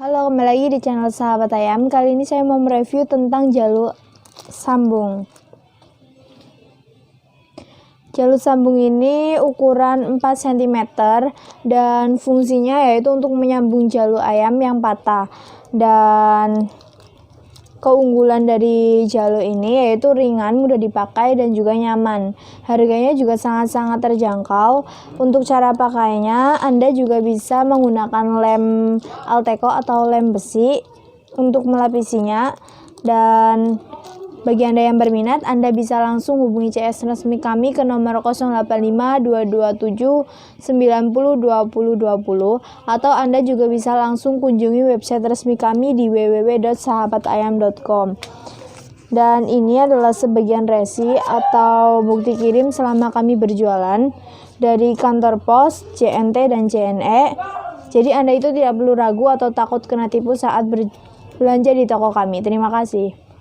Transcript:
Halo, kembali lagi di channel Sahabat Ayam. Kali ini saya mau mereview tentang jalur sambung. Jalur sambung ini ukuran 4 cm dan fungsinya yaitu untuk menyambung jalur ayam yang patah. Dan keunggulan dari jalur ini yaitu ringan, mudah dipakai, dan juga nyaman. Harganya juga sangat-sangat terjangkau. Untuk cara pakainya, Anda juga bisa menggunakan lem Alteco atau lem besi untuk melapisinya. Dan bagi Anda yang berminat, Anda bisa langsung hubungi CS resmi kami ke nomor 085 227 90 20 20, atau Anda juga bisa langsung kunjungi website resmi kami di www.sahabatayam.com. Dan ini adalah sebagian resi atau bukti kirim selama kami berjualan dari kantor pos, JNT, dan JNE. Jadi Anda itu tidak perlu ragu atau takut kena tipu saat berbelanja di toko kami. Terima kasih.